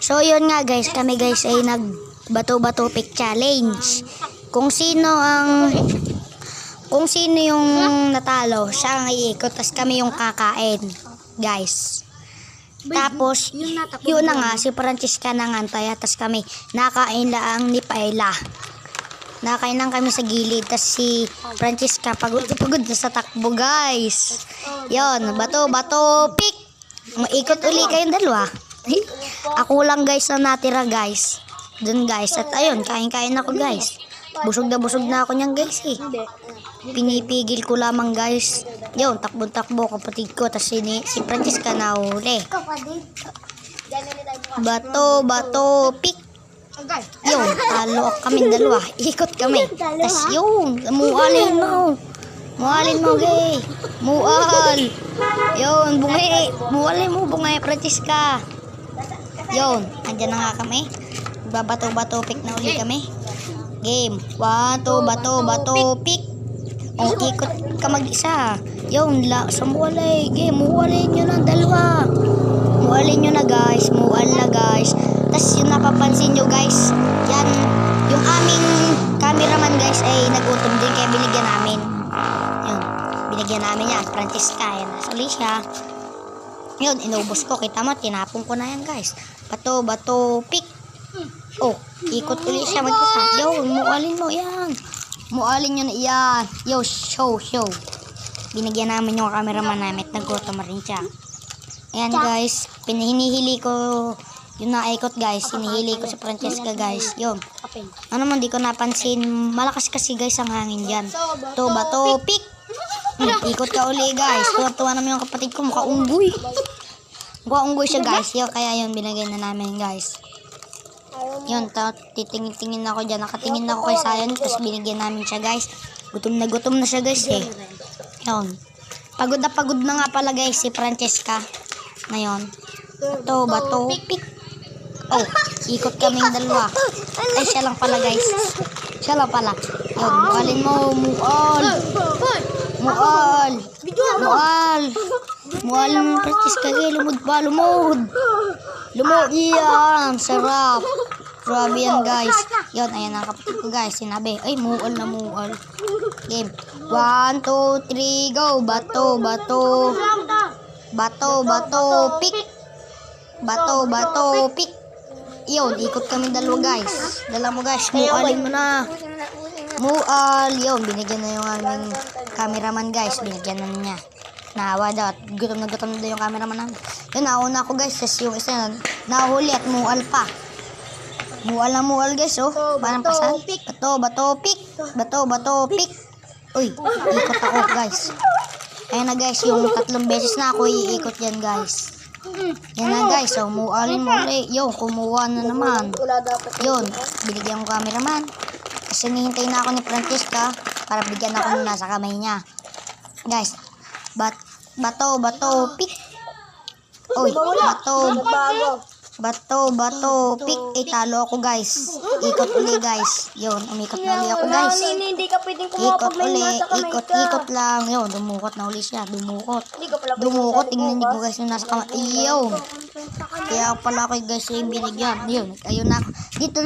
So yun nga guys, kami guys ay nagbato-bato pick challenge. Kung sino yung natalo, siya ang iikot, tas kami yung kakain, guys. Tapos, yun na nga, si Francesca nangantay, tas kami nakain lang ni Paila. Nakain lang kami sa gilid, tas si Francesca pagod na sa takbo, guys. Yun, bato-bato pick. Maikot uli kayong dalawa. Ako lang guys na natira, guys. Dun guys, at ayun, kain-kain ako guys. Busog na ako niyan guys eh. Pinipigil ko lamang guys. Yun, takbo-takbo kapatid ko, tas si Francesca nahuli. Bato-bato pick. Yun, talo kami dalawa. Ikot kami. Tas yun, mualin mo gay. Mual. Yun, mualin mo bungay Francesca. Yun, andyan na nga kami. Babato-bato pick na uli kami. Game. Bato-bato pick. O, ikot ka mag-isa. Yun, sa mualay. Game, mualin nyo na dalawa. Mualin nyo na guys. Mual na guys. Tas yung napapansin nyo guys, yan, yung aming cameraman guys ay nagutom din kaya binigyan namin. Yun, binigyan namin yan. Francesca, yan. Nasuli siya. Yun, inubos ko. Kita mo, tinapong ko na yan guys. Bato-bato pick. Oh, ikot ulit siya mag-isa. Yo, mualin mo yan. Mualin nyo na yan. Yo, show. Binigyan namin yung cameraman namin at nagutom rin siya. Ayan guys, hinihili ko yung naikot guys. Hinihili ko si Francesca guys. Yun. Ano man, di ko napansin. Malakas kasi guys ang hangin dyan. Bato pick. Ikot ka uli guys. Tuwa naman yung kapatid ko. Mukha unggoy. Siya guys. Yo, kaya yun, binigyan na namin guys. Yun, titingin ako dyan. Nakatingin ako kay Sayon. Tapos binigyan namin siya guys. Gutom na siya guys eh. Yun. Pagod na nga pala guys si Francesca. Ngayon. Bato pick. Oh, ikot kaming dalawa. Ay, siya lang pala guys. Yun, mualin mo. Mual mo Francesca guys. Lumod. Yan, sarap. Grabe yan guys. Yun, ayan ang kapatid ko guys. Sinabi, ay mual. Game. 1, 2, 3, go. Bato pick. Bato pick. Yun, ikot kami dalawa guys. Dala mo guys, mualin mo na. Mual. Yun, binigyan na yung aming cameraman guys. Binigyan na niya. Naawa daw. Gutom na daw yung cameraman namin. Yun, nauna ako guys. Tapos yung isa nahuli at mual pa. Mual guys, oh. Parang pasal. Bato pick. Uy, ikot ako guys. Ayan na guys, yung 3 beses na ako iikot yan guys. Yan na guys, so mualin mo ulit. Yun, kumuha na naman. Yun, binigyan ko cameraman. Kasi nihintay na ako ni Francesca para bigyan ako nung nasa kamay niya. Guys, bato pick. Uy, bato pick. Talo ako guys. Ikot uli guys. Yun, umikot na uli ako guys. Ikot lang. Yun, dumukot na uli siya. Dumukot. Tingnan niyo guys yung nasa kamay. Yun. Kaya pala ako guys yung binigyan. Yun, ayun na. Dito